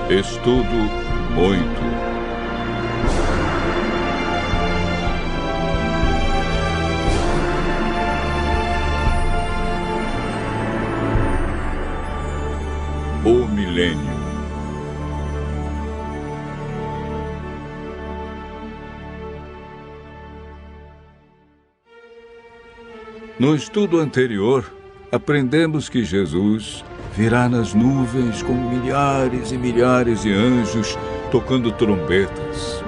Estudo 8. O milênio. No estudo anterior, aprendemos que Jesus virá nas nuvens com milhares e milhares de anjos tocando trombetas.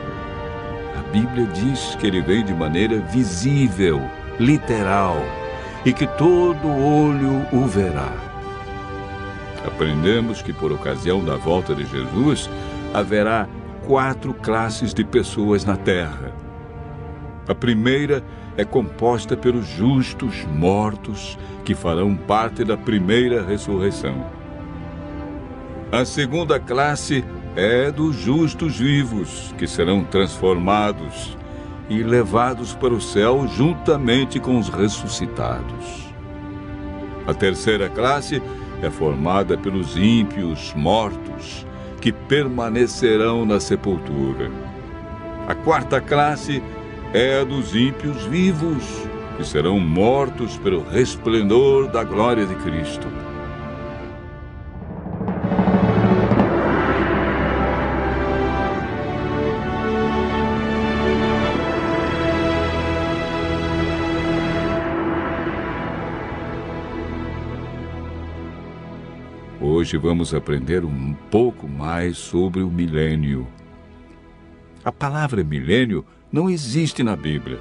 A Bíblia diz que ele vem de maneira visível, literal, e que todo olho o verá. Aprendemos que por ocasião da volta de Jesus, haverá 4 classes de pessoas na terra. A primeira é composta pelos justos mortos, que farão parte da primeira ressurreição. A segunda classe é dos justos vivos, que serão transformados e levados para o céu juntamente com os ressuscitados. A terceira classe é formada pelos ímpios mortos, que permanecerão na sepultura. A quarta classe é a dos ímpios vivos, que serão mortos pelo resplendor da glória de Cristo. Hoje vamos aprender um pouco mais sobre o milênio. A palavra milênio não existe na Bíblia,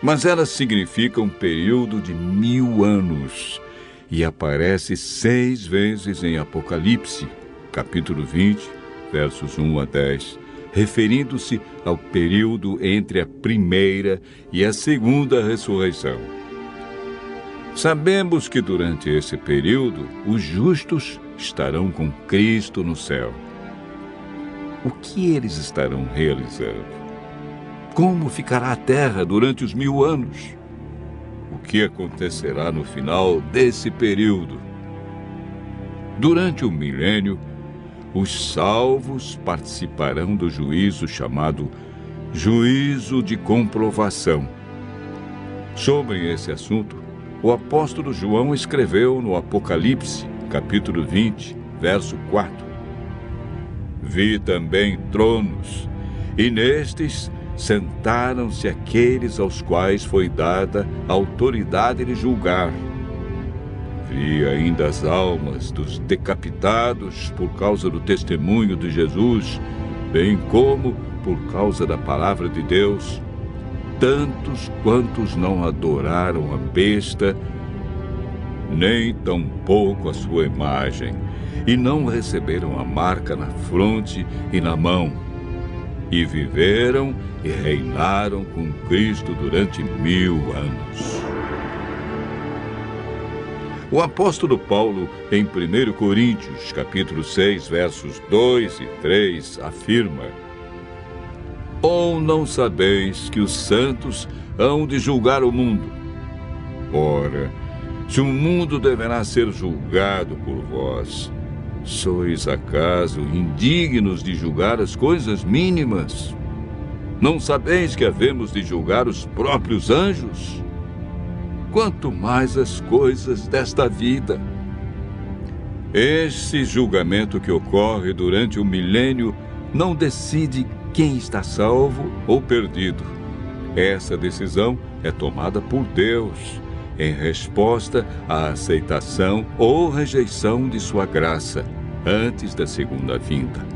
mas ela significa um período de 1000 anos e aparece 6 vezes em Apocalipse, capítulo 20, versos 1 a 10, referindo-se ao período entre a primeira e a segunda ressurreição. Sabemos que durante esse período, os justos estarão com Cristo no céu. O que eles estarão realizando? Como ficará a terra durante os 1000 anos? O que acontecerá no final desse período? Durante o milênio, os salvos participarão do juízo chamado juízo de comprovação. Sobre esse assunto, o apóstolo João escreveu no Apocalipse, capítulo 20, verso 4. Vi também tronos, e nestes sentaram-se aqueles aos quais foi dada a autoridade de julgar. Vi ainda as almas dos decapitados por causa do testemunho de Jesus, bem como por causa da palavra de Deus, tantos quantos não adoraram a besta, nem tampouco a sua imagem, e não receberam a marca na fronte e na mão, e viveram e reinaram com Cristo durante 1000 anos. O apóstolo Paulo, em 1 Coríntios, capítulo 6, versos 2 e 3, afirma: Ou não sabeis que os santos hão de julgar o mundo? Ora, se o mundo deverá ser julgado por vós, sois acaso indignos de julgar as coisas mínimas? Não sabeis que havemos de julgar os próprios anjos? Quanto mais as coisas desta vida. Esse julgamento que ocorre durante o milênio não decide quem está salvo ou perdido. Essa decisão é tomada por Deus, em resposta à aceitação ou rejeição de sua graça, antes da segunda vinda.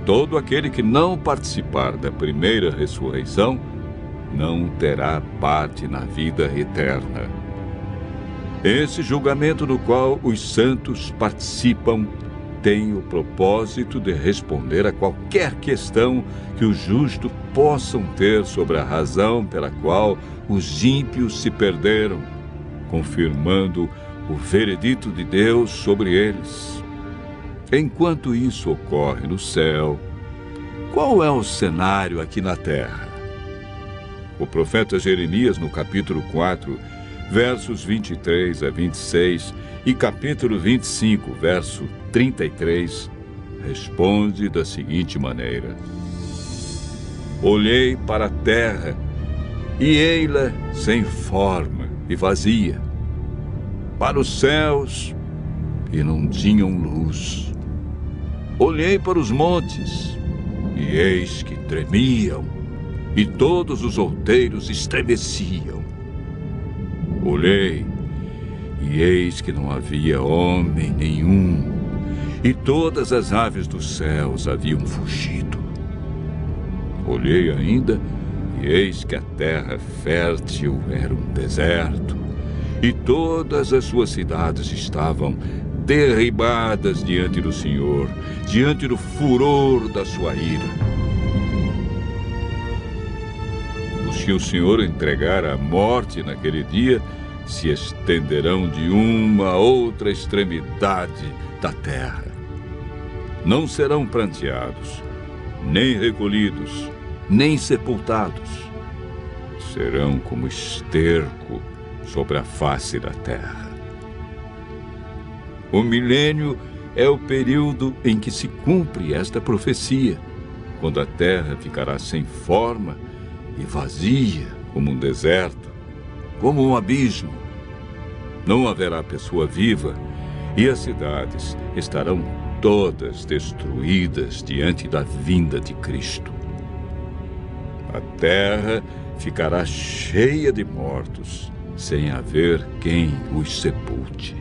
Todo aquele que não participar da primeira ressurreição não terá parte na vida eterna. Esse julgamento no qual os santos participam tem o propósito de responder a qualquer questão que os justos possam ter sobre a razão pela qual os ímpios se perderam, confirmando o veredito de Deus sobre eles. Enquanto isso ocorre no céu, qual é o cenário aqui na terra? O profeta Jeremias, no capítulo 4, versos 23 a 26, e capítulo 25, verso 33, responde da seguinte maneira: olhei para a terra, e ei-la sem forma e vazia, para os céus, e não tinham luz. Olhei para os montes, e eis que tremiam, e todos os outeiros estremeciam. Olhei, e eis que não havia homem nenhum, e todas as aves dos céus haviam fugido. Olhei ainda, e eis que a terra fértil era um deserto, e todas as suas cidades estavam derribadas diante do Senhor, diante do furor da sua ira. Os que o Senhor entregar à morte naquele dia se estenderão de uma a outra extremidade da terra. Não serão pranteados, nem recolhidos, nem sepultados. Serão como esterco sobre a face da terra. O milênio é o período em que se cumpre esta profecia, quando a terra ficará sem forma e vazia como um deserto, como um abismo. Não haverá pessoa viva e as cidades estarão todas destruídas diante da vinda de Cristo. A terra ficará cheia de mortos, sem haver quem os sepulte.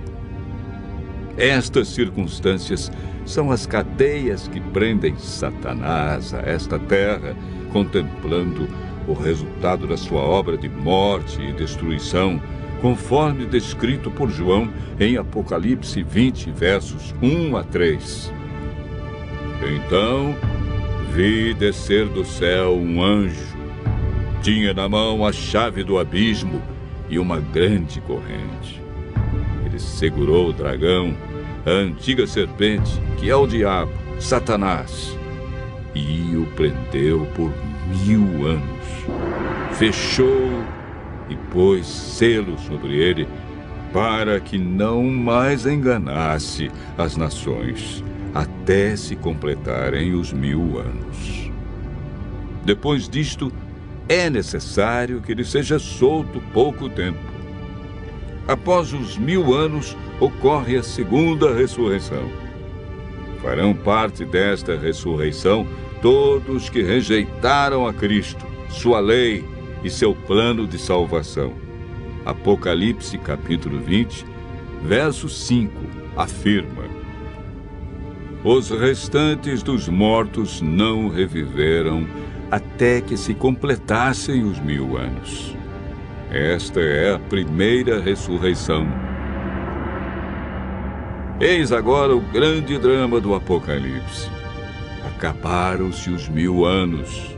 Estas circunstâncias são as cadeias que prendem Satanás a esta terra, contemplando o resultado da sua obra de morte e destruição, conforme descrito por João em Apocalipse 20, versos 1 a 3. Então vi descer do céu um anjo. Tinha na mão a chave do abismo e uma grande corrente. Ele segurou o dragão, a antiga serpente, que é o diabo, Satanás, e o prendeu por 1000 anos. Fechou e pôs selo sobre ele, para que não mais enganasse as nações, até se completarem os 1000 anos. Depois disto, é necessário que ele seja solto pouco tempo. Após os 1000 anos, ocorre a segunda ressurreição. Farão parte desta ressurreição todos que rejeitaram a Cristo, sua lei e seu plano de salvação. Apocalipse capítulo 20, verso 5, afirma: os restantes dos mortos não reviveram até que se completassem os 1000 anos. Esta é a primeira ressurreição. Eis agora o grande drama do Apocalipse. Acabaram-se os 1000 anos.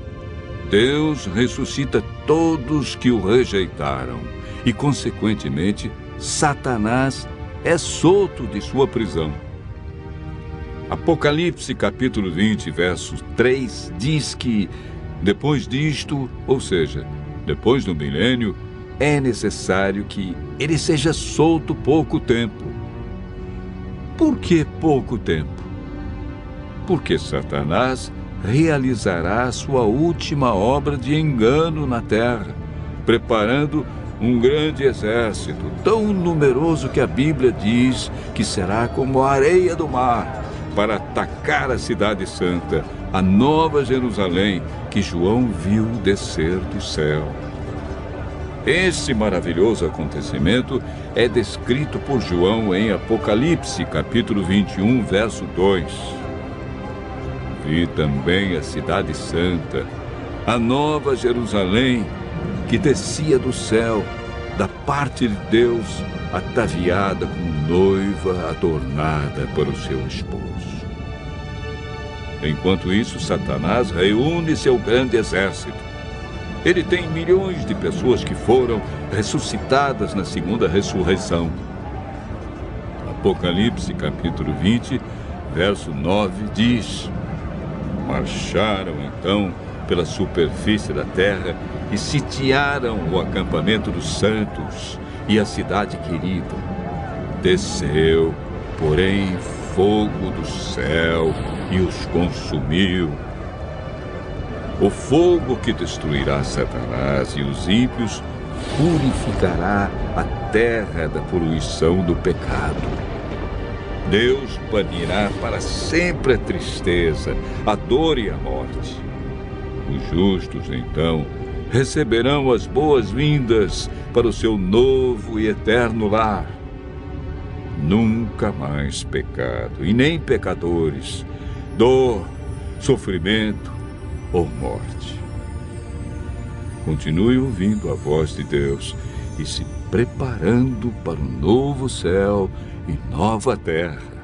Deus ressuscita todos que o rejeitaram e, consequentemente, Satanás é solto de sua prisão. Apocalipse capítulo 20, verso 3, diz que, depois disto, ou seja, depois do milênio, é necessário que ele seja solto pouco tempo. Por que pouco tempo? Porque Satanás realizará sua última obra de engano na terra, preparando um grande exército, tão numeroso que a Bíblia diz que será como a areia do mar, para atacar a cidade santa, a nova Jerusalém, que João viu descer do céu. Esse maravilhoso acontecimento é descrito por João em Apocalipse, capítulo 21, verso 2. Vi também a cidade santa, a nova Jerusalém, que descia do céu, da parte de Deus, ataviada como noiva adornada para o seu esposo. Enquanto isso, Satanás reúne seu grande exército. Ele tem milhões de pessoas que foram ressuscitadas na segunda ressurreição. Apocalipse, capítulo 20, verso 9, diz: marcharam, então, pela superfície da terra e sitiaram o acampamento dos santos e a cidade querida. Desceu, porém, fogo do céu e os consumiu. O fogo que destruirá Satanás e os ímpios purificará a terra da poluição do pecado. Deus banirá para sempre a tristeza, a dor e a morte. Os justos, então, receberão as boas-vindas para o seu novo e eterno lar. Nunca mais pecado, e nem pecadores, dor, sofrimento ou morte. Continue ouvindo a voz de Deus e se preparando para um novo céu e nova terra,